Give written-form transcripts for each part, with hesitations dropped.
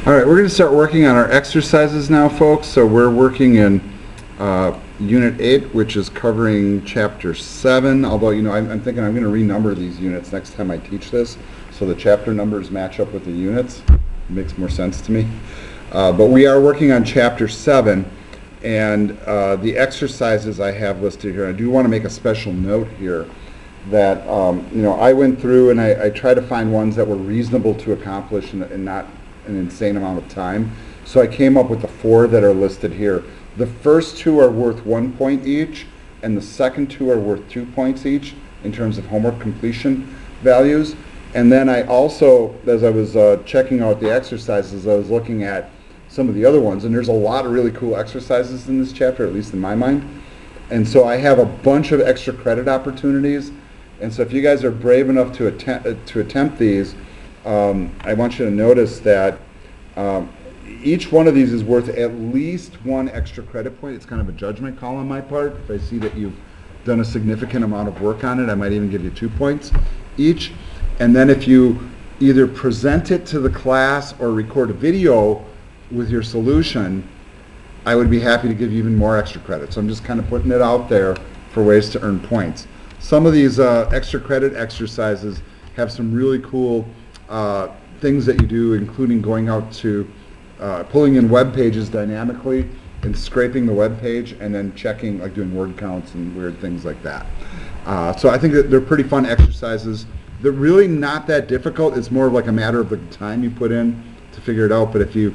All right, we're going to start working on our exercises now, folks. So we're working in Unit 8, which is covering Chapter 7, although, I'm thinking I'm going to renumber these units next time I teach this, so the chapter numbers match up with the units. It makes more sense to me. But we are working on Chapter 7, and the exercises I have listed here. I do want to make a special note here that, I went through and I tried to find ones that were reasonable to accomplish and not an insane amount of time. So I came up with the 4 that are listed here. The first 2 are worth 1 point each, and the second 2 are worth 2 points each in terms of homework completion values. And then I also, as I was checking out the exercises, I was looking at some of the other ones, and there's a lot of really cool exercises in this chapter, at least in my mind. And so I have a bunch of extra credit opportunities. And so if you guys are brave enough to attempt these, I want you to notice that each one of these is worth at least 1 extra credit point. It's kind of a judgment call on my part. If I see that you've done a significant amount of work on it, I might even give you 2 points each. And then if you either present it to the class or record a video with your solution, I would be happy to give you even more extra credit. So I'm just kind of putting it out there for ways to earn points. Some of these extra credit exercises have some really cool things that you do, including going out to pulling in web pages dynamically and scraping the web page and then checking, like doing word counts and weird things like that. So I think that they're pretty fun exercises. They're really not that difficult. It's more of like a matter of the time you put in to figure it out. But if you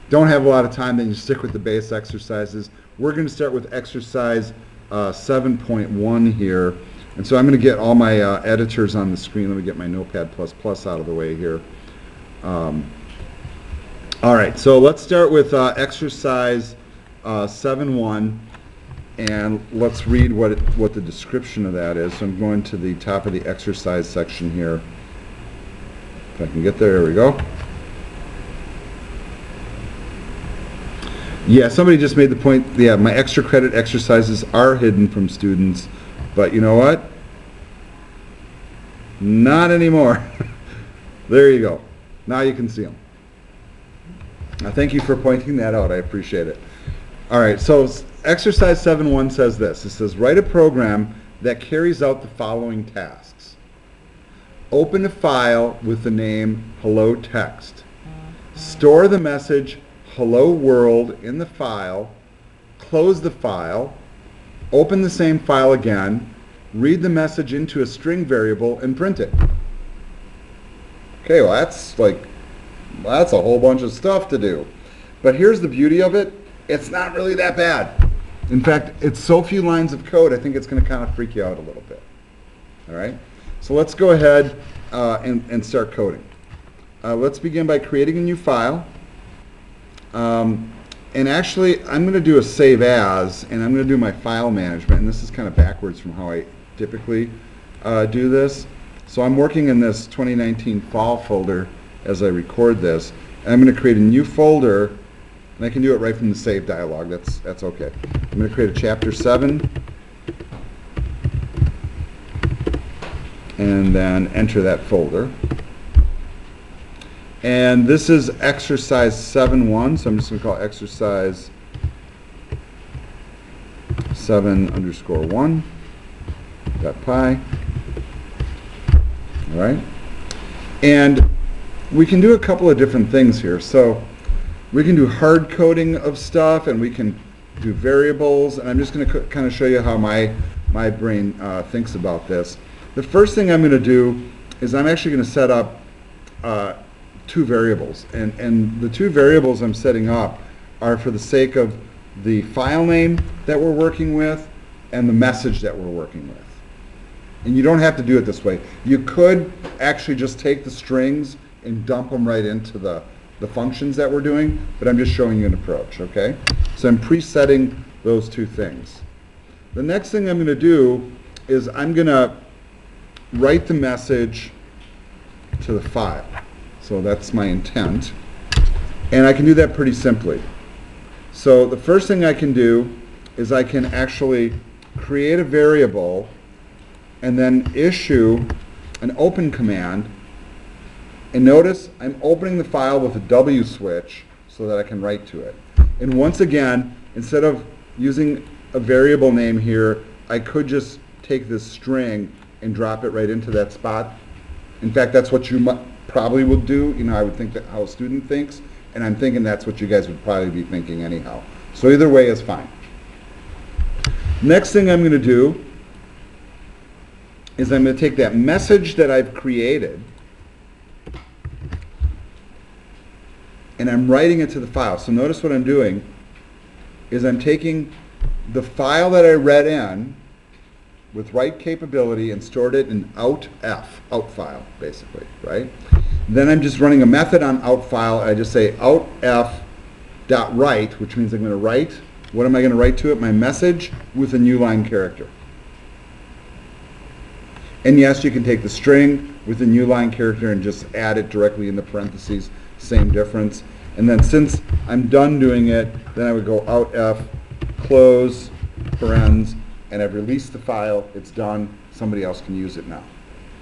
don't have a lot of time, then you stick with the base exercises. We're going to start with exercise 7.1 here. And so I'm going to get all my editors on the screen. Let me get my Notepad++ out of the way here. All right, so let's start with exercise 7.1, and let's read what the description of that is. So I'm going to the top of the exercise section here. If I can get there, we go. Yeah, somebody just made the point, yeah, my extra credit exercises are hidden from students, but you know what? Not anymore. There you go. Now you can see them. Thank you for pointing that out. I appreciate it. All right, so exercise 7.1 says this. It says, write a program that carries out the following tasks. Open a file with the name hello text. Store the message hello world in the file. Close the file. Open the same file again. Read the message into a string variable and print it. Okay, well that's a whole bunch of stuff to do. But here's the beauty of it. It's not really that bad. In fact, it's so few lines of code, I think it's going to kind of freak you out a little bit. All right? So let's go ahead and start coding. Let's begin by creating a new file. And actually, I'm going to do a save as, and I'm going to do my file management. And this is kind of backwards from how I typically do this. So I'm working in this 2019 fall folder as I record this. And I'm going to create a new folder, and I can do it right from the save dialog. That's okay. I'm going to create a chapter 7, and then enter that folder. And this is exercise 7.1, so I'm just going to call exercise 7_1.py. All right, and we can do a couple of different things here. So we can do hard coding of stuff, and we can do variables, and I'm just going to kind of show you how my brain thinks about this. The first thing I'm going to do is I'm actually going to set up 2 variables, and the 2 variables I'm setting up are for the sake of the file name that we're working with and the message that we're working with. And you don't have to do it this way. You could actually just take the strings and dump them right into the functions that we're doing, but I'm just showing you an approach, okay? So I'm presetting those 2 things. The next thing I'm going to do is I'm going to write the message to the file. So that's my intent. And I can do that pretty simply. So the first thing I can do is I can actually create a variable and then issue an open command And notice I'm opening the file with a W switch so that I can write to it. And once again, instead of using a variable name here, I could just take this string and drop it right into that spot. In fact, that's what you probably would do. You know, I would think that how a student thinks, and I'm thinking that's what you guys would probably be thinking anyhow. So either way is fine. Next thing I'm going to do is I'm going to take that message that I've created and I'm writing it to the file. So notice what I'm doing is I'm taking the file that I read in with write capability and stored it in out file, basically, right? Then I'm just running a method on out file. I just say outf.write, which means I'm going to write. What am I going to write to it? My message with a new line character. And yes, you can take the string with a new line character and just add it directly in the parentheses. Same difference. And then since I'm done doing it, then I would go outf, close, parens, and I've released the file. It's done. Somebody else can use it now.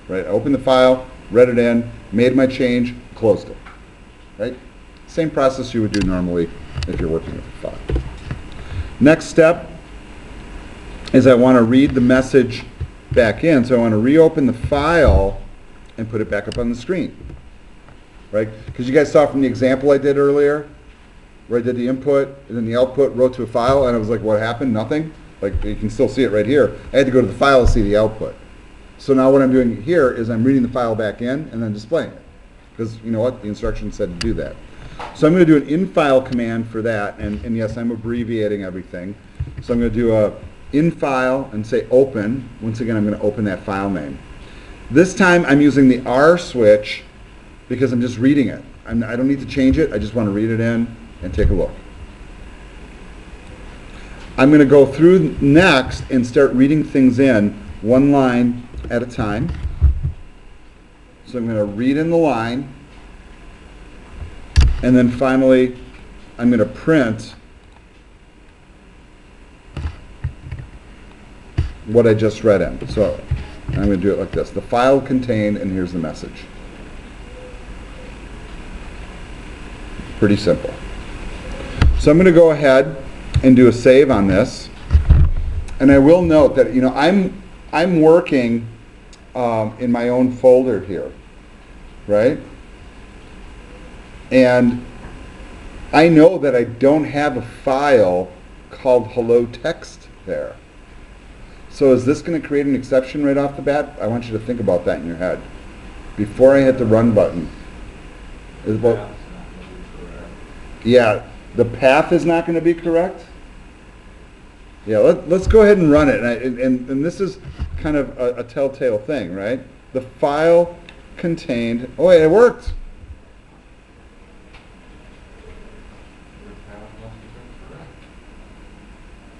Right? I opened the file, read it in, made my change, closed it. Right? Same process you would do normally if you're working with a file. Next step is I want to read the message back in. So I want to reopen the file and put it back up on the screen. Right? Because you guys saw from the example I did earlier, where I did the input and then the output, wrote to a file, and I was like, what happened? Nothing. Like, you can still see it right here. I had to go to the file to see the output. So now what I'm doing here is I'm reading the file back in and then displaying it. Because, you know what, the instructions said to do that. So I'm going to do an in-file command for that, and yes, I'm abbreviating everything. So I'm going to do a in-file and say open. Once again, I'm going to open that file name. This time I'm using the R switch because I'm just reading it. I don't need to change it. I just want to read it in and take a look. I'm going to go through next and start reading things in one line at a time. So I'm going to read in the line, and then finally I'm going to print what I just read in. So I'm going to do it like this. The file contained, and here's the message. Pretty simple. So I'm going to go ahead and do a save on this, and I will note that I'm working in my own folder here, right? And I know that I don't have a file called hello text there. So is this going to create an exception right off the bat? I want you to think about that in your head before I hit the run button. Yeah, the path is not going to be correct. Yeah, let's go ahead and run it. And this is kind of a telltale thing, right? The file contained, oh wait, it worked.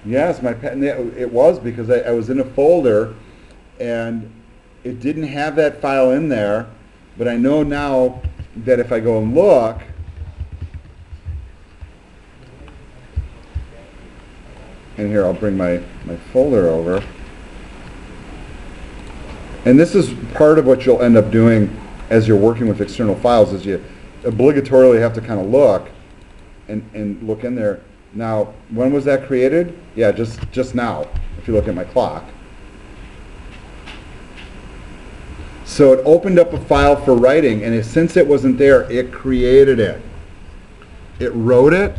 Yes, it was because I was in a folder and it didn't have that file in there, but I know now that if I go and look, and here I'll bring my folder over. And this is part of what you'll end up doing as you're working with external files is you obligatorily have to kind of look and look in there. Now, when was that created? Yeah, just now, if you look at my clock. So it opened up a file for writing, and since it wasn't there, it created it. It wrote it,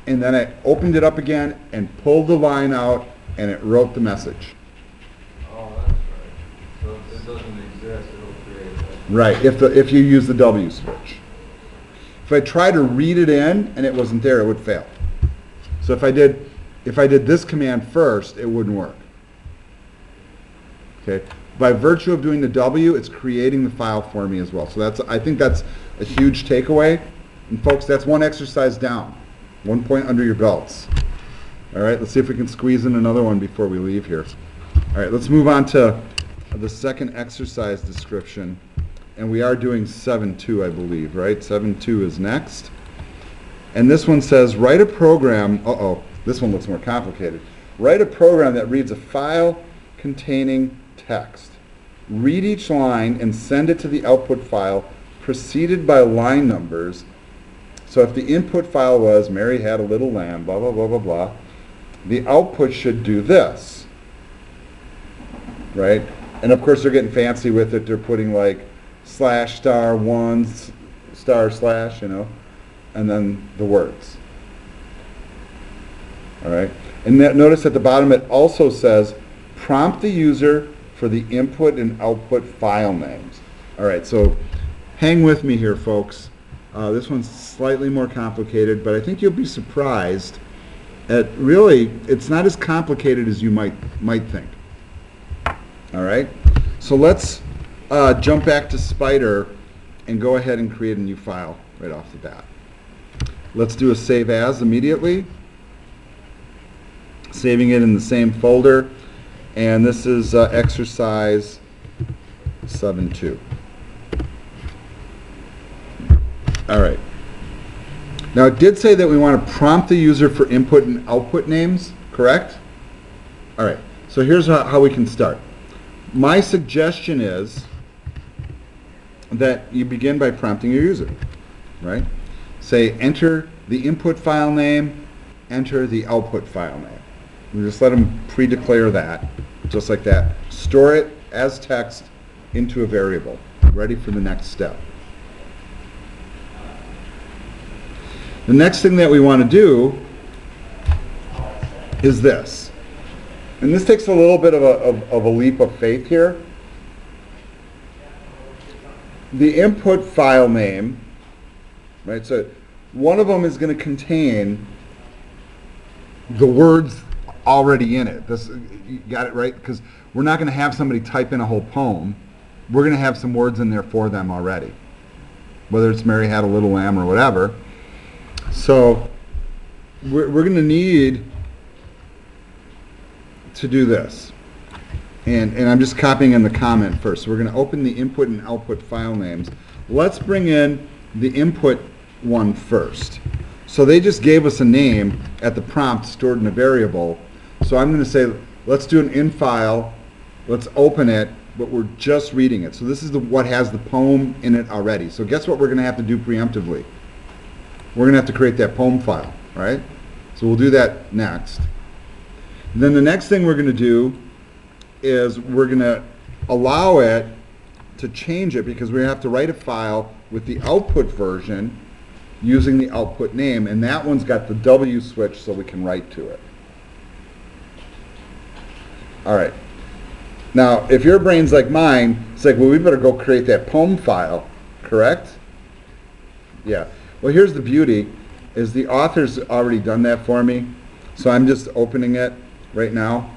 and then I opened it up again and pulled the line out, and it wrote the message. Oh, that's right. So if it doesn't exist, it'll create it. Right, if you use the W switch. If I try to read it in and it wasn't there, it would fail. So if I did this command first, it wouldn't work. Okay. By virtue of doing the W, it's creating the file for me as well. So I think that's a huge takeaway. And folks, that's one exercise down. 1 point under your belts. All right, let's see if we can squeeze in another one before we leave here. All right, let's move on to the second exercise description. And we are doing 7.2, I believe, right? 7.2 is next. And this one says, write a program, this one looks more complicated. Write a program that reads a file containing text. Read each line and send it to the output file preceded by line numbers. So if the input file was Mary had a little lamb, blah, blah, blah, blah, blah, the output should do this, right? And of course they're getting fancy with it. They're putting like slash star one star slash, you know, and then the words. All right. And notice at the bottom it also says prompt the user for the input and output file names. All right. So hang with me here, folks. This one's slightly more complicated, but I think you'll be surprised at really it's not as complicated as you might think. All right. So let's jump back to Spider and go ahead and create a new file right off the bat. Let's do a save as immediately. Saving it in the same folder. And this is exercise 7.2. All right. Now it did say that we want to prompt the user for input and output names, correct? All right. So here's how we can start. My suggestion is that you begin by prompting your user, right? Say enter the input file name, enter the output file name. We just let them pre-declare that, just like that. Store it as text into a variable, ready for the next step. The next thing that we want to do is this. And this takes a little bit of a leap of faith here. The input file name, right? So one of them is going to contain the words already in it. This, you got it right? Because we're not going to have somebody type in a whole poem. We're going to have some words in there for them already. Whether it's Mary had a little lamb or whatever. So we're going to need to do this. And I'm just copying in the comment first. So we're going to open the input and output file names. Let's bring in the input one first. So they just gave us a name at the prompt stored in a variable. So I'm going to say, let's do an in file. Let's open it, but we're just reading it. So this is what has the poem in it already. So guess what we're going to have to do preemptively? We're going to have to create that poem file, right? So we'll do that next. And then the next thing we're going to do is we're going to allow it to change it because we have to write a file with the output version using the output name, and that one's got the W switch so we can write to it. All right. Now, if your brain's like mine, it's like, well, we better go create that poem file, correct? Yeah. Well, here's the beauty, is the author's already done that for me, so I'm just opening it right now.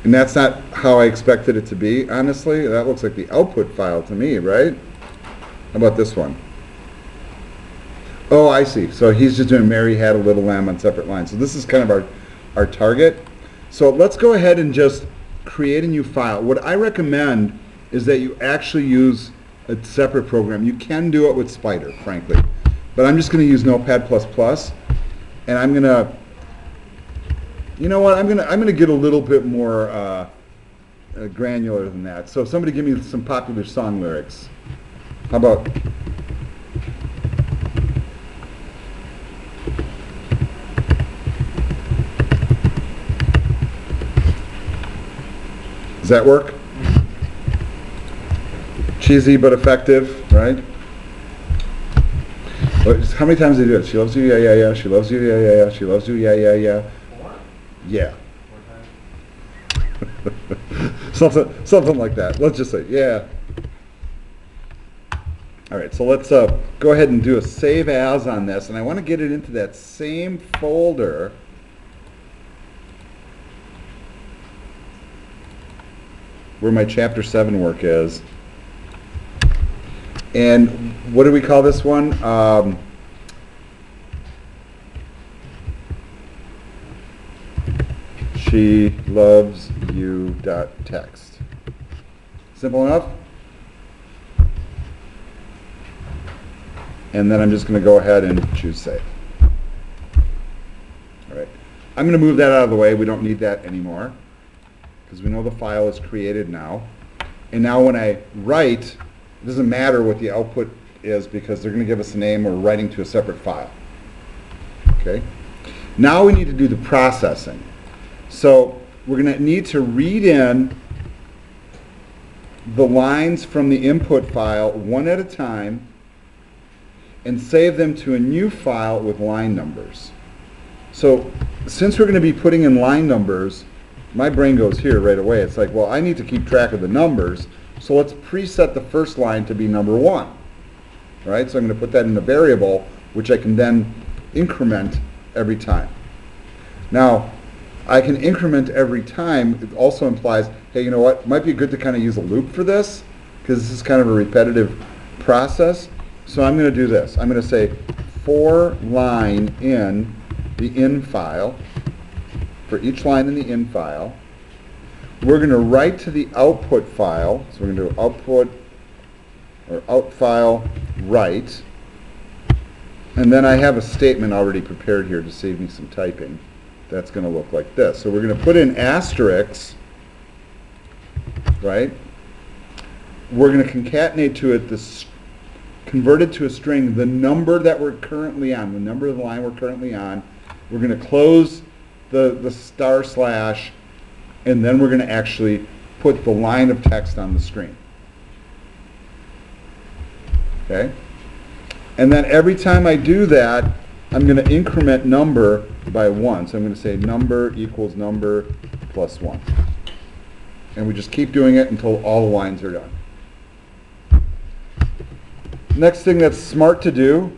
And that's not how I expected it to be, honestly. That looks like the output file to me, right? How about this one? Oh, I see. So he's just doing Mary had a little lamb on separate lines. So this is kind of our target. So let's go ahead and just create a new file. What I recommend is that you actually use a separate program. You can do it with Spider, frankly. But I'm just going to use Notepad++, and I'm going to, you know what, I'm going to get a little bit more granular than that. So somebody give me some popular song lyrics. How about... Does that work? Cheesy but effective, right? How many times did they do it? She loves you, yeah, yeah, yeah. She loves you, yeah, yeah, yeah. She loves you, yeah, yeah, yeah. Yeah. something like that. Let's just say, yeah. All right, so let's go ahead and do a save as on this, and I want to get it into that same folder where my chapter 7 work is. And what do we call this one? She loves you .text. Simple enough? And then I'm just going to go ahead and choose save. All right. I'm going to move that out of the way. We don't need that anymore because we know the file is created now. And now when I write, it doesn't matter what the output is because they're going to give us a name or writing to a separate file. Okay? Now we need to do the processing. So we're going to need to read in the lines from the input file one at a time and save them to a new file with line numbers. So since we're going to be putting in line numbers, my brain goes here right away. It's like, well, I need to keep track of the numbers, so let's preset the first line to be number 1. Right? So I'm going to put that in a variable, which I can then increment every time. Now, I can increment every time. It also implies, hey, you know what? It might be good to kind of use a loop for this, because this is kind of a repetitive process. So I'm going to do this. I'm going to say for line in the in file, for each line in the in file, we're going to write to the output file. So we're going to do output or out file write. And then I have a statement already prepared here to save me some typing. That's going to look like this. So we're going to put in asterisks, right? We're going to concatenate to it this, convert it to a string, the number that we're currently on, the number of the line we're currently on. We're going to close the star slash, and then we're going to actually put the line of text on the screen. Okay? And then every time I do that, I'm going to increment number by 1. So I'm going to say number equals number plus 1. And we just keep doing it until all the lines are done. Next thing that's smart to do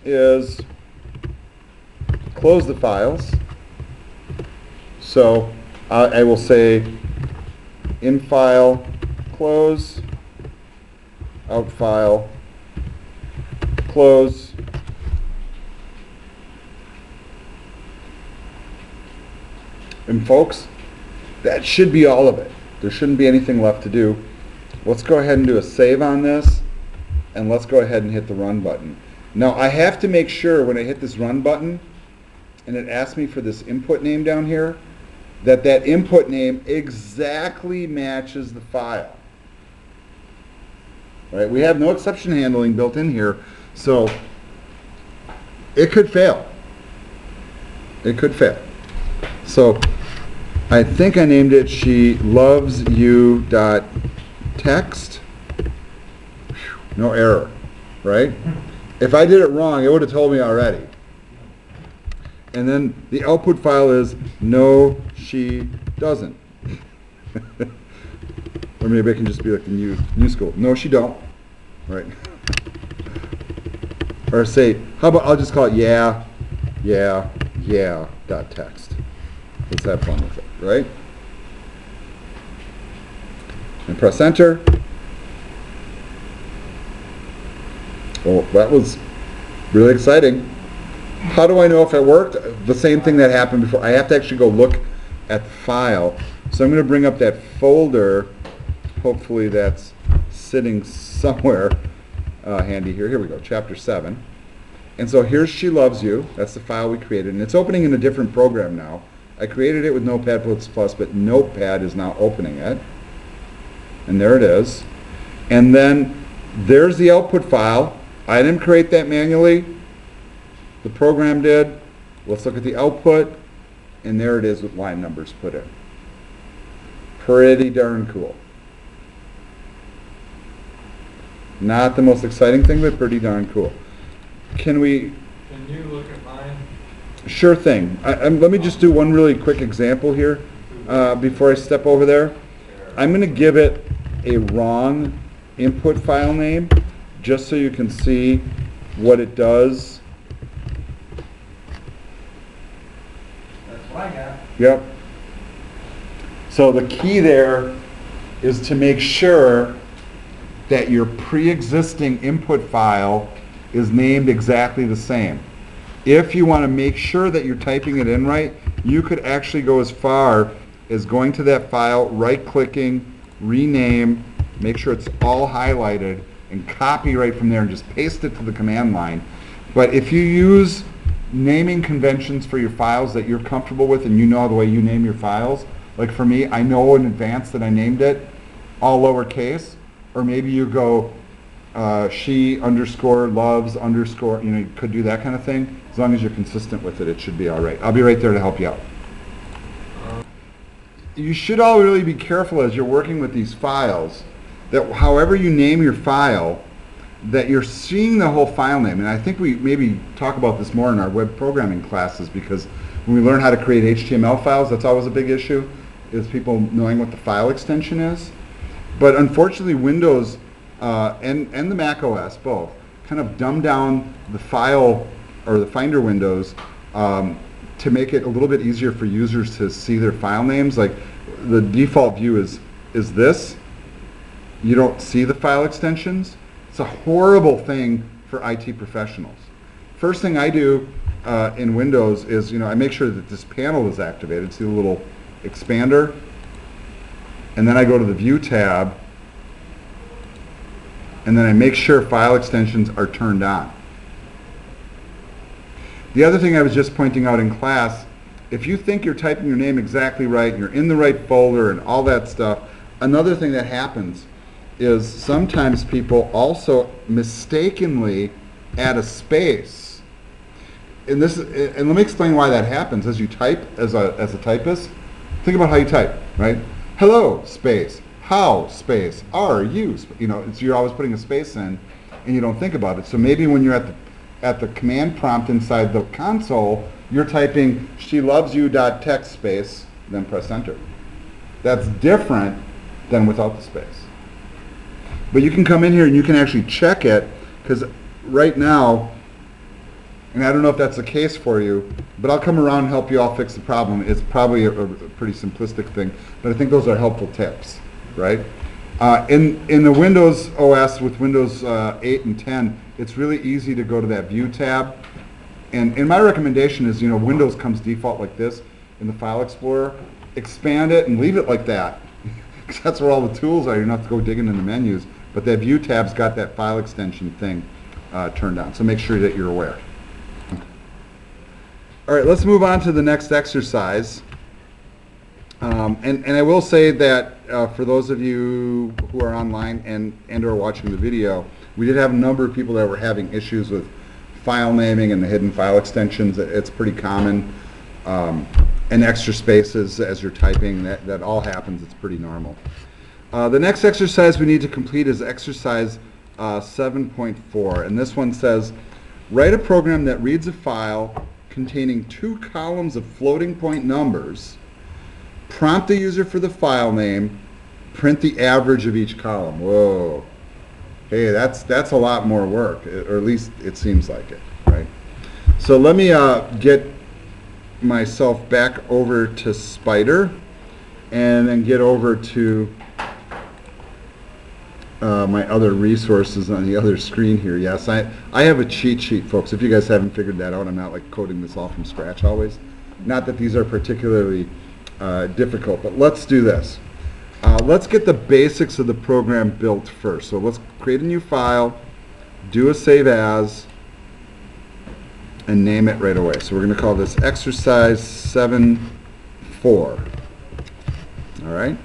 is close the files. So I will say in file close, out file close, and folks, that should be all of it. There shouldn't be anything left to do. Let's go ahead and do a save on this, and let's go ahead and hit the run button. Now I have to make sure when I hit this run button and it asks me for this input name down here, that that input name exactly matches the file. Right? We have no exception handling built in here, so it could fail. It could fail. So I think I named it she loves you dot text. No error, right? If I did it wrong, it would have told me already. And then the output file is no, she doesn't. Or maybe I can just be like the new school. No, she don't. Right? Or say, how about I'll just call it yeah dot text. Let's have fun with it, right? And press enter. Well, that was really exciting. How do I know if it worked? The same thing that happened before. I have to actually go look at the file. So I'm going to bring up that folder. Hopefully that's sitting somewhere handy here. Here we go, chapter 7. And so here's She Loves You. That's the file we created. And it's opening in a different program now. I created it with Notepad++, but Notepad is now opening it. And there it is. And then there's the output file. I didn't create that manually. The program did. Let's look at the output, and there it is with line numbers put in. Pretty darn cool. Not the most exciting thing, but pretty darn cool. Can you look at mine? Sure thing. Let me just do one really quick example here before I step over there. I'm going to give it a wrong input file name just so you can see what it does. I got. Yep. So the key there is to make sure that your pre-existing input file is named exactly the same. If you want to make sure that you're typing it in right, you could actually go as far as going to that file, right-clicking, rename, make sure it's all highlighted, and copy right from there and just paste it to the command line. But if you use naming conventions for your files that you're comfortable with and you know the way you name your files, like for me, I know in advance that I named it all lowercase, or maybe you go she underscore loves underscore, you know, you could do that kind of thing. As long as you're consistent with it, it should be all right. I'll be right there to help you out. You should all really be careful as you're working with these files that however you name your file, that you're seeing the whole file name. And I think we maybe talk about this more in our web programming classes, because when we learn how to create HTML files, that's always a big issue, is people knowing what the file extension is. But unfortunately, Windows and the Mac OS both kind of dumb down the file or the Finder windows to make it a little bit easier for users to see their file names. Like the default view is this. You don't see the file extensions. It's a horrible thing for IT professionals. First thing I do in Windows is, you know, I make sure that this panel is activated. See the little expander? And then I go to the View tab, and then I make sure file extensions are turned on. The other thing I was just pointing out in class, if you think you're typing your name exactly right, and you're in the right folder and all that stuff, another thing that happens is sometimes people also mistakenly add a space. And let me explain why that happens. As you type, as a typist, think about how you type, right? Hello, space. How, space. Are you? You know, you're always putting a space in, and you don't think about it. So maybe when you're at the command prompt inside the console, you're typing she loves you.text space, then press enter. That's different than without the space. But you can come in here and you can actually check it, because right now, and I don't know if that's the case for you, but I'll come around and help you all fix the problem. It's probably a pretty simplistic thing, but I think those are helpful tips, right? In the Windows OS with Windows 8 and 10, it's really easy to go to that View tab. And my recommendation is, you know, Windows comes default like this in the File Explorer. Expand it and leave it like that, because that's where all the tools are. You don't have to go digging in the menus. But that View tab's got that file extension thing turned on, so make sure that you're aware. All right, let's move on to the next exercise. And I will say that for those of you who are online and are watching the video, we did have a number of people that were having issues with file naming and the hidden file extensions. It's pretty common. And extra spaces as you're typing, that all happens. It's pretty normal. The next exercise we need to complete is exercise 7.4, and this one says, write a program that reads a file containing 2 columns of floating point numbers, prompt the user for the file name, print the average of each column. Whoa. Hey, that's a lot more work, or at least it seems like it, right? So let me get myself back over to Spider, and then get over to my other resources on the other screen here. Yes, I have a cheat sheet, folks. If you guys haven't figured that out, I'm not like coding this all from scratch always. Not that these are particularly difficult, but let's do this. Let's get the basics of the program built first. So let's create a new file, do a save as, and name it right away. So we're going to call this exercise 7.4. All right.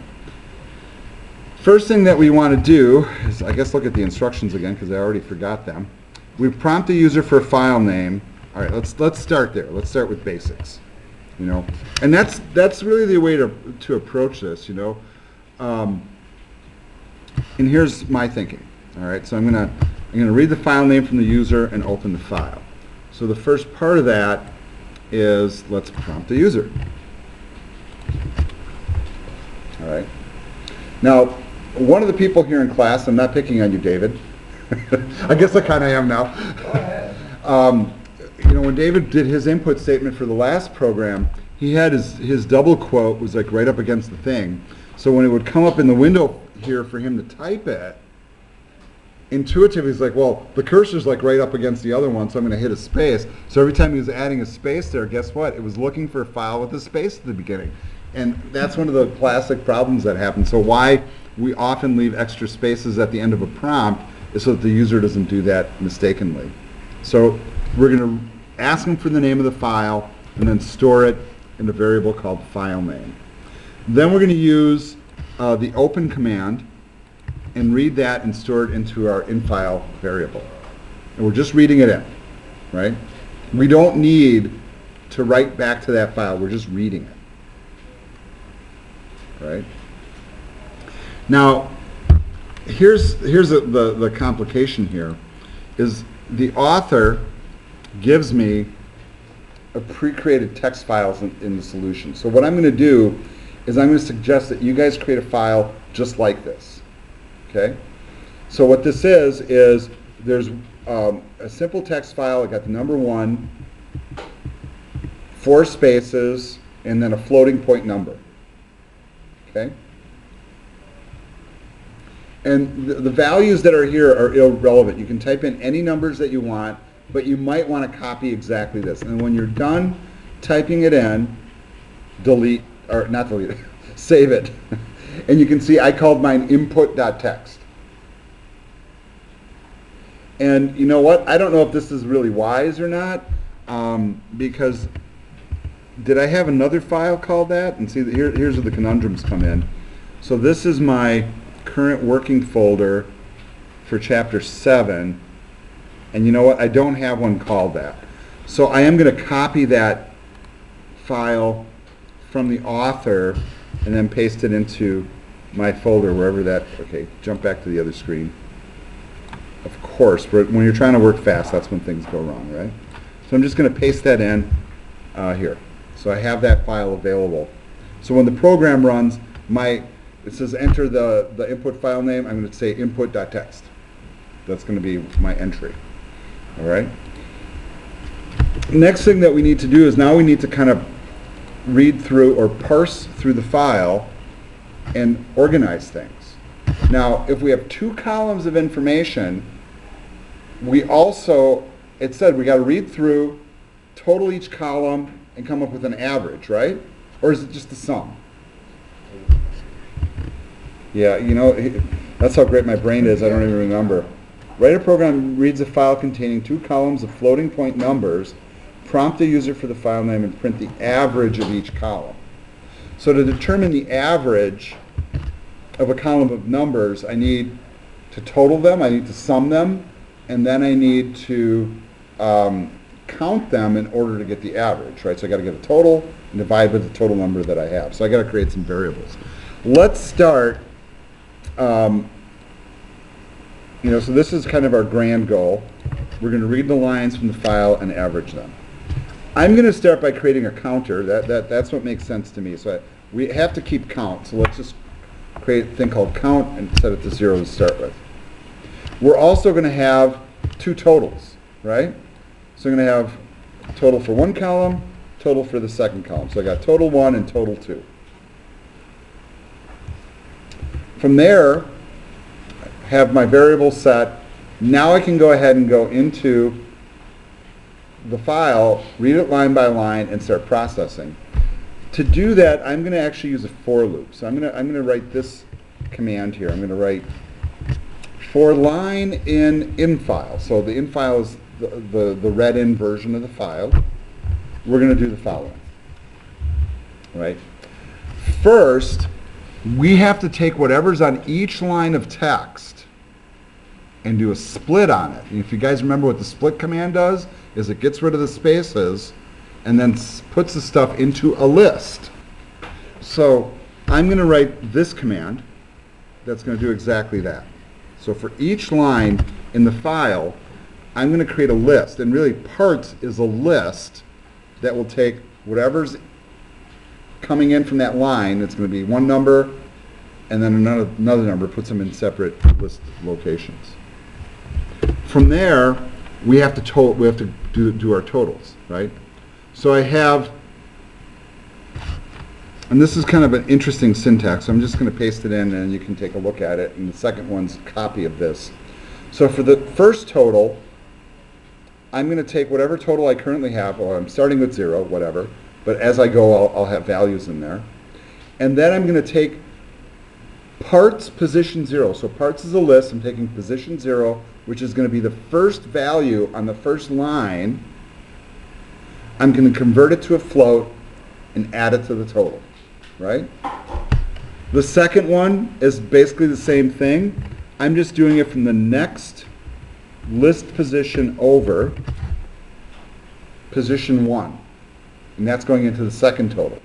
First thing that we want to do is, I guess, look at the instructions again, because I already forgot them. We prompt the user for a file name. All right, let's start there. Let's start with basics. You know, and that's really the way to approach this. You know, and here's my thinking. All right, so I'm gonna read the file name from the user and open the file. So the first part of that is, let's prompt the user. All right. Now, one of the people here in class, I'm not picking on you, David. I guess I kind of am now. Go ahead. You know, when David did his input statement for the last program, he had his double quote was like right up against the thing. So when it would come up in the window here for him to type it, intuitively he's like, well, the cursor's like right up against the other one, so I'm going to hit a space. So every time he was adding a space there, guess what? It was looking for a file with a space at the beginning. And that's one of the classic problems that happen. So why we often leave extra spaces at the end of a prompt is so that the user doesn't do that mistakenly. So we're going to ask them for the name of the file and then store it in a variable called file name. Then we're going to use the open command and read that and store it into our in-file variable. And we're just reading it in, right? We don't need to write back to that file. We're just reading it, right? Now, here's the complication here, is the author gives me a pre-created text files in the solution. So what I'm going to do is I'm going to suggest that you guys create a file just like this, okay? So what this is there's a simple text file. I got the number 1, 4 spaces, and then a floating point number, okay? And the values that are here are irrelevant. You can type in any numbers that you want, but you might want to copy exactly this. And when you're done typing it in, delete, or not delete it, save it. And you can see I called mine input.txt. And you know what? I don't know if this is really wise or not, because did I have another file called that? And see, here's where the conundrums come in. So this is my current working folder for chapter 7, and you know what? I don't have one called that. So I am going to copy that file from the author and then paste it into my folder, wherever that, okay, jump back to the other screen. Of course, when you're trying to work fast, that's when things go wrong, right? So I'm just going to paste that in here. So I have that file available. So when the program runs, it says enter the input file name. I'm going to say input.txt. That's going to be my entry. All right? Next thing that we need to do is now we need to kind of read through or parse through the file and organize things. Now, if we have 2 columns of information, it said we got to read through, total each column, and come up with an average, right? Or is it just the sum? Yeah, you know, that's how great my brain is. I don't even remember. Write a program reads a file containing 2 columns of floating point numbers, prompt the user for the file name, and print the average of each column. So to determine the average of a column of numbers, I need to total them, I need to sum them, and then I need to count them in order to get the average, right? So I got to get a total and divide by the total number that I have. So I got to create some variables. Let's start. So this is kind of our grand goal. We're going to read the lines from the file and average them. I'm going to start by creating a counter. That's what makes sense to me. So we have to keep count. So let's just create a thing called count and set it to 0 to start with. We're also going to have 2 totals, right? So I'm going to have total for 1 column, total for the second column. So I got total 1 and total 2. From there, have my variable set. Now I can go ahead and go into the file, read it line by line, and start processing. To do that, I'm going to actually use a for loop. So I'm going to write this command here. I'm going to write for line in file. So the in file is the read in version of the file. We're going to do the following. Right? First, we have to take whatever's on each line of text and do a split on it. And if you guys remember what the split command does, is it gets rid of the spaces and then puts the stuff into a list. So I'm going to write this command that's going to do exactly that. So for each line in the file, I'm going to create a list. And really, parts is a list that will take whatever's coming in from that line. It's going to be one number and then another number, puts them in separate list locations. From there, we have to do our totals, right? So I have, and this is kind of an interesting syntax, so I'm just going to paste it in and you can take a look at it, and the second one's a copy of this. So for the first total, I'm going to take whatever total I currently have, or I'm starting with 0, whatever, but as I go I'll have values in there. And then I'm going to take parts position 0. So parts is a list. I'm taking position 0, which is going to be the first value on the first line. I'm going to convert it to a float and add it to the total, right? The second one is basically the same thing. I'm just doing it from the next list position over, position 1. And that's going into the second total.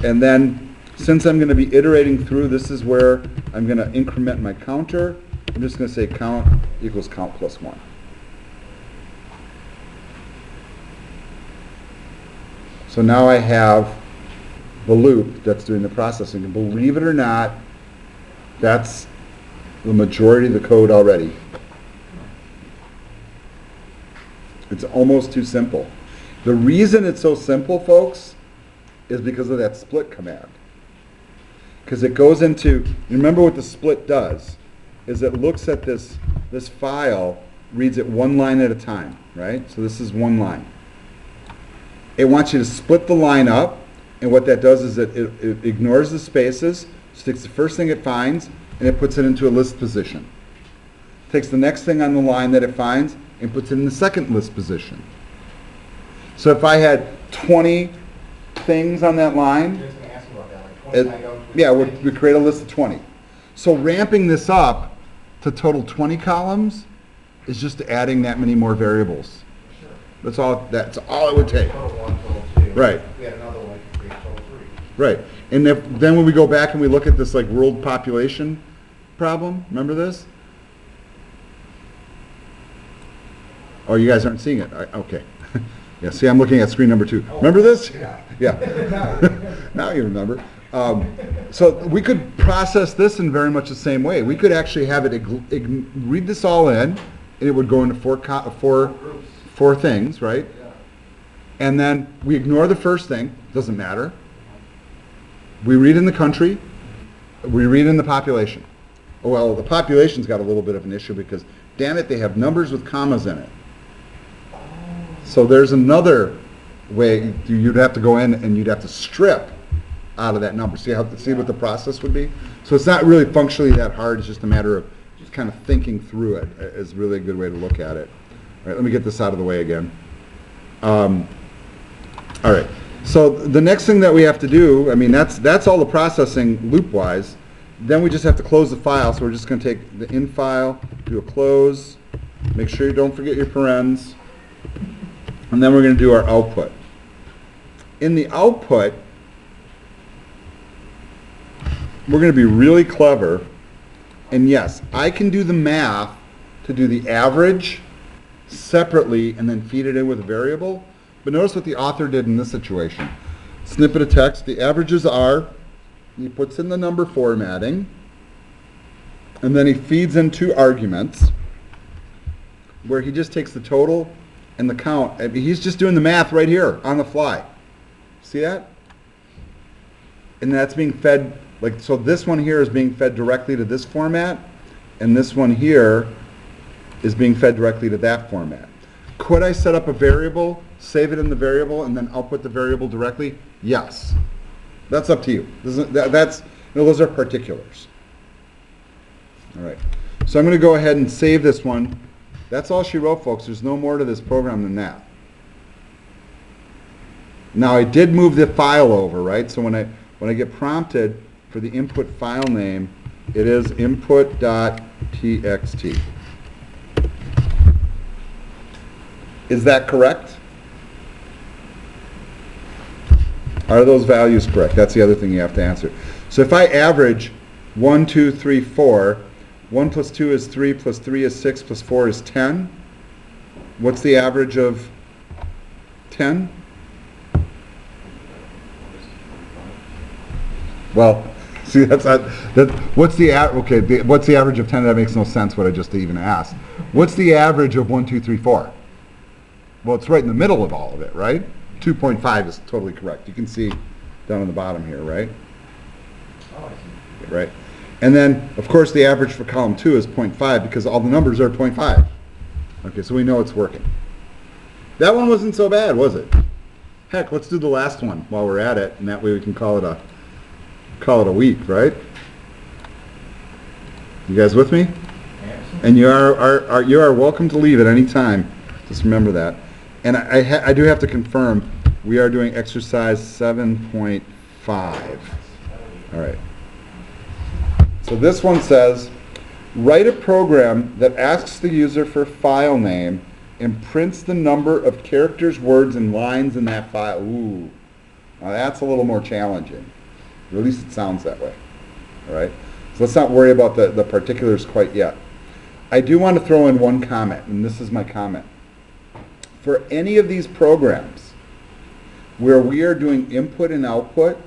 And then, since I'm going to be iterating through, this is where I'm going to increment my counter. I'm just going to say count equals count plus 1. So now I have the loop that's doing the processing. And believe it or not, that's the majority of the code already. It's almost too simple. The reason it's so simple, folks, is because of that split command. Because it goes into, remember what the split does, is it looks at this file, reads it one line at a time, right? So this is one line. It wants you to split the line up, and what that does is it ignores the spaces, takes the first thing it finds, and it puts it into a list position. Takes the next thing on the line that it finds, and puts it in the second list position. So if I had 20 things on that line, Just gonna ask you about that, like 20 items. yeah, we create a list of 20. So ramping this up to total 20 columns is just adding that many more variables. Sure. That's all it would take. Total 1, total 2. Right. We had another one, we could create total 3. Right. And then when we go back and we look at this like world population problem, remember this? Oh, you guys aren't seeing it. Okay. Yeah, see, I'm looking at screen number 2. Remember this? Yeah. Yeah. Now you remember. So we could process this in very much the same way. We could actually have it read this all in, and it would go into four things, right? Yeah. And then we ignore the first thing. Doesn't matter. We read in the country. We read in the population. Oh, well, the population's got a little bit of an issue because, damn it, they have numbers with commas in it. So there's another way you'd have to go in and you'd have to strip out of that number. See what the process would be? So it's not really functionally that hard. It's just a matter of just kind of thinking through it is really a good way to look at it. All right, let me get this out of the way again. All right. So the next thing that we have to do, I mean, that's all the processing loop-wise. Then we just have to close the file. So we're just going to take the in file, do a close, make sure you don't forget your parens, and then we're going to do our output. In the output, we're going to be really clever. And yes, I can do the math to do the average separately and then feed it in with a variable. But notice what the author did in this situation. Snippet of text, the averages are, he puts in the number formatting, and then he feeds in 2 arguments where he just takes the total and the count. I mean, he's just doing the math right here on the fly. See that? And that's being fed, like, so this one here is being fed directly to this format, and this one here is being fed directly to that format. Could I set up a variable, save it in the variable, and then output the variable directly? Yes. That's up to you. Those are particulars. All right. So I'm going to go ahead and save this one. That's all she wrote, folks. There's no more to this program than that. Now I did move the file over, right? So when I get prompted for the input file name, it is input.txt. Is that correct? Are those values correct? That's the other thing you have to answer. So if I average 1, 2, 3, 4, 1 plus 2 is 3, plus 3 is 6, plus 4 is 10. What's the average of 10? Well, see, what's the what's the average of 10? That makes no sense, what I just even asked. What's the average of 1, 2, 3, 4? Well, it's right in the middle of all of it, right? 2.5 is totally correct. You can see down on the bottom here, right? Oh, I see. Right. And then, of course, the average for column 2 is 0.5 because all the numbers are 0.5. Okay, so we know it's working. That one wasn't so bad, was it? Heck, let's do the last one while we're at it, and that way we can call it a week, right? You guys with me? And you are welcome to leave at any time. Just remember that. And I do have to confirm, we are doing exercise 7.5. All right. So this one says, Write a program that asks the user for a file name and prints the number of characters, words, and lines in that file. Ooh, now that's a little more challenging. Or at least it sounds that way. All right? So let's not worry about the particulars quite yet. I do want to throw in one comment, and this is my comment. For any of these programs where we are doing input and output,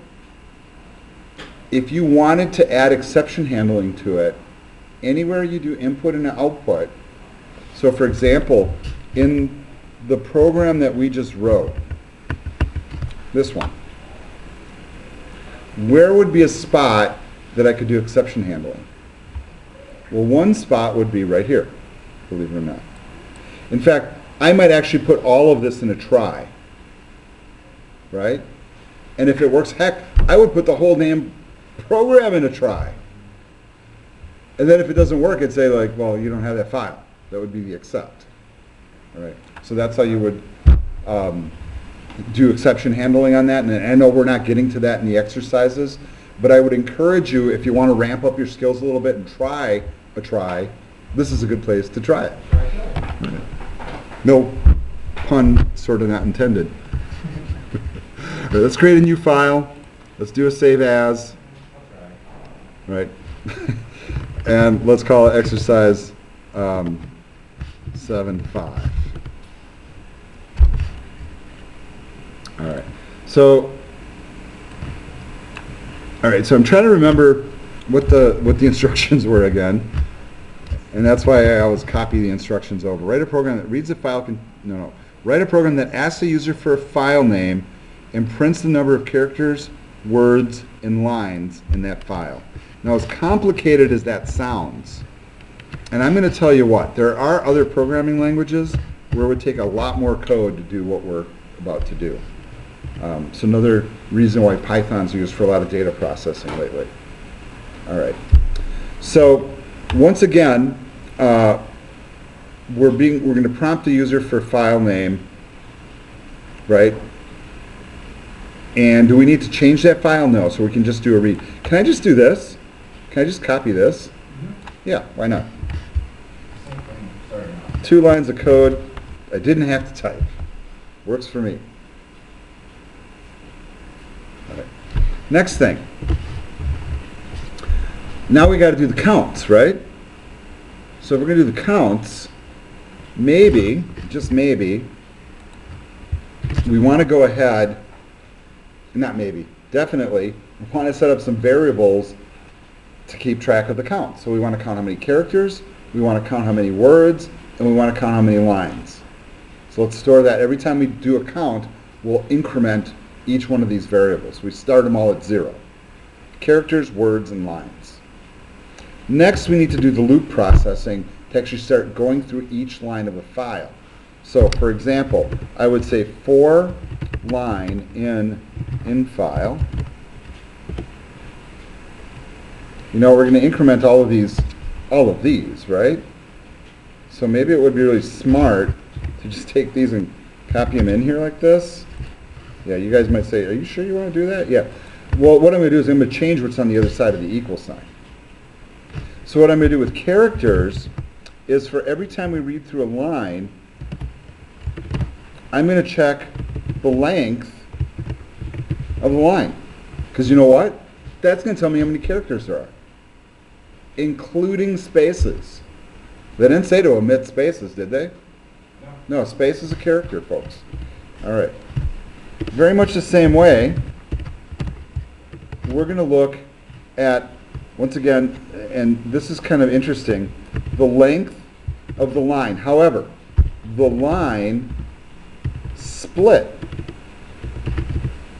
if you wanted to add exception handling to it, anywhere you do input and output, so for example, in the program that we just wrote, this one, where would be a spot that I could do exception handling? Well, one spot would be right here, believe it or not. In fact, I might actually put all of this in a try, right? And if it works, heck, I would put the whole damn program in a try. And then if it doesn't work, it'd say like, well, you don't have that file. That would be the except. All right. So that's how you would do exception handling on that. And I know we're not getting to that in the exercises, but I would encourage you, if you want to ramp up your skills a little bit and try a try, this is a good place to try it. Right. No pun, sort of not intended. All right, let's create a new file. Let's do a save as. Right. And let's call it exercise 7.5. All right. So I'm trying to remember what the instructions were again, and that's why I always copy the instructions over. Write a program that reads a file. Write a program that asks the user for a file name and prints the number of characters, words, and lines in that file. Now, as complicated as that sounds, and I'm going to tell you what, there are other programming languages where it would take a lot more code to do what we're about to do. So another reason why Python's used for a lot of data processing lately. All right. So once again, we're going to prompt the user for file name, right? And do we need to change that file? No. So we can just do a read. Can I just do this? Can I just copy this? Yeah, why not? Same thing, starting off. 2 lines of code I didn't have to type. Works for me. All right. Next thing. Now we got to do the counts, right? So if we're going to do the counts, maybe, just maybe, we want to go ahead, not maybe, definitely, we want to set up some variables to keep track of the count. So we want to count how many characters, we want to count how many words, and we want to count how many lines. So let's store that. Every time we do a count, we'll increment each one of these variables. We start them all at 0. Characters, words, and lines. Next, we need to do the loop processing to actually start going through each line of a file. So, for example, I would say for line in file. You know, we're going to increment all of these, right? So maybe it would be really smart to just take these and copy them in here like this. Yeah, you guys might say, are you sure you want to do that? Yeah. Well, what I'm going to do is I'm going to change what's on the other side of the equal sign. So what I'm going to do with characters is for every time we read through a line, I'm going to check the length of the line. Because you know what? That's going to tell me how many characters there are, including spaces. They didn't say to omit spaces, did they? No, space is a character, folks. All right. Very much the same way, we're going to look at, once again, and this is kind of interesting, the length of the line. However, the line split,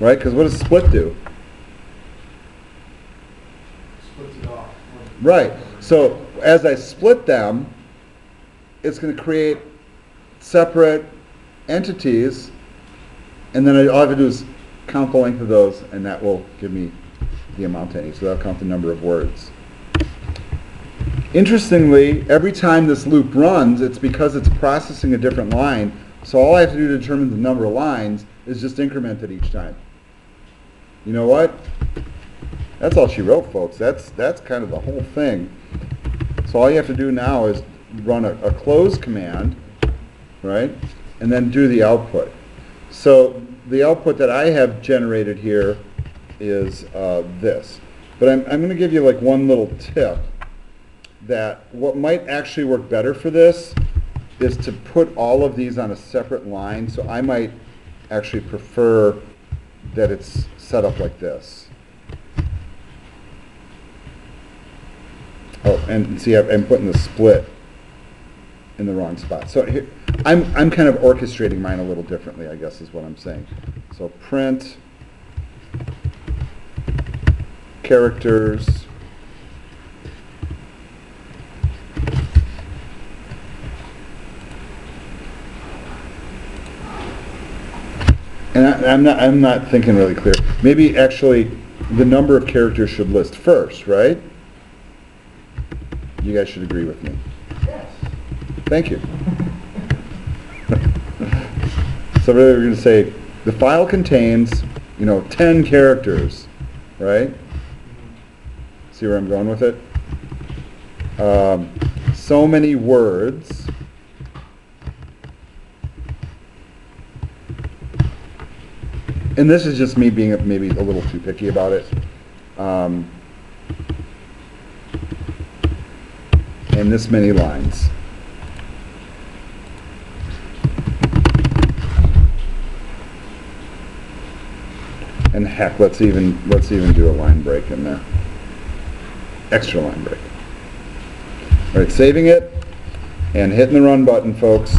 right? Because what does split do? Splits it off. Right. So as I split them, it's going to create separate entities, and then all I have to do is count the length of those, and that will give me the amount to any. So that'll count the number of words. Interestingly, every time this loop runs, it's because it's processing a different line. So all I have to do to determine the number of lines is just increment it each time. You know what? That's all she wrote, folks. That's kind of the whole thing. So all you have to do now is run a close command, right? And then do the output. So the output that I have generated here is this. But I'm going to give you like one little tip that what might actually work better for this is to put all of these on a separate line. So I might actually prefer that it's set up like this. Oh, and see, I'm putting the split in the wrong spot. So here, I'm kind of orchestrating mine a little differently, I guess is what I'm saying. So print characters and I'm not thinking really clear. Maybe actually the number of characters should list first, right? You guys should agree with me. Yes. Thank you. So really we're going to say the file contains, 10 characters, right? See where I'm going with it? So many words. And this is just me being maybe a little too picky about it. And this many lines. And heck, let's even do a line break in there. Extra line break. All right, saving it and hitting the run button, folks.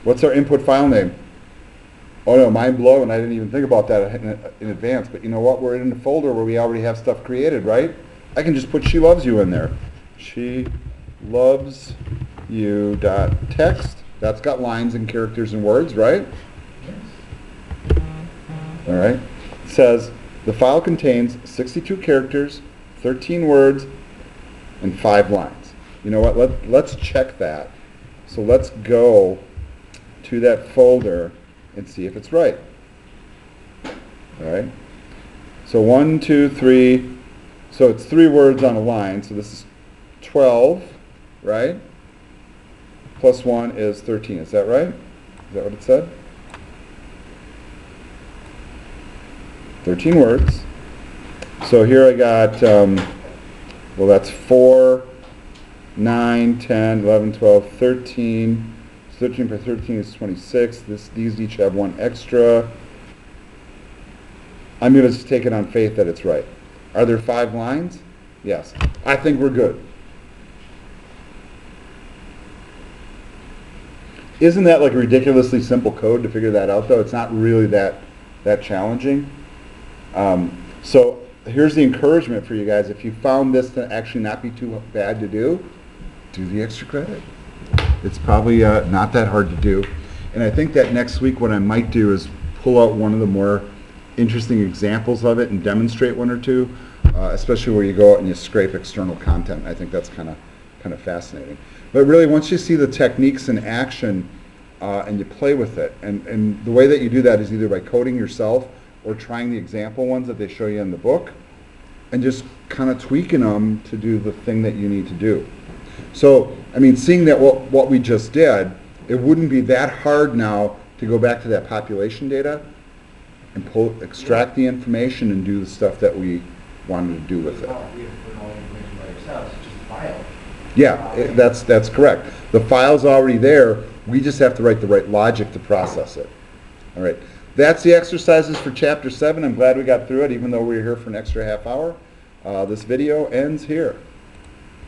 What's our input file name? Oh no, mind blown, I didn't even think about that in advance, but you know what? We're in a folder where we already have stuff created, right? I can just put She Loves You in there. She loves you dot text. That's got lines and characters and words, right? All right. It says the file contains 62 characters, 13 words, and 5 lines. You know what? Let's check that. So let's go to that folder and see if it's right. All right. So 1, 2, 3. So it's 3 words on a line. So this is 12, right? Plus 1 is 13. Is that right? Is that what it said? 13 words. So here I got, well, that's 4, 9, 10, 11, 12, 13. 13 by 13 is 26. These each have 1 extra. I'm going to just take it on faith that it's right. Are there 5 lines? Yes. I think we're good. Isn't that like a ridiculously simple code to figure that out, though? It's not really that challenging. So here's the encouragement for you guys. If you found this to actually not be too bad to do the extra credit. It's probably not that hard to do. And I think that next week what I might do is pull out one of the more interesting examples of it and demonstrate 1 or 2, especially where you go out and you scrape external content. I think that's kind of fascinating. But really, once you see the techniques in action and you play with it, and the way that you do that is either by coding yourself or trying the example ones that they show you in the book, and just kind of tweaking them to do the thing that you need to do. So, I mean, seeing that what we just did, it wouldn't be that hard now to go back to that population data and extract the information and do the stuff that we wanted to do with it. You have to put all the information by yourself, it's just a file. Yeah, that's correct. The file's already there. We just have to write the right logic to process it. All right. That's the exercises for Chapter 7. I'm glad we got through it, even though we were here for an extra half hour. This video ends here.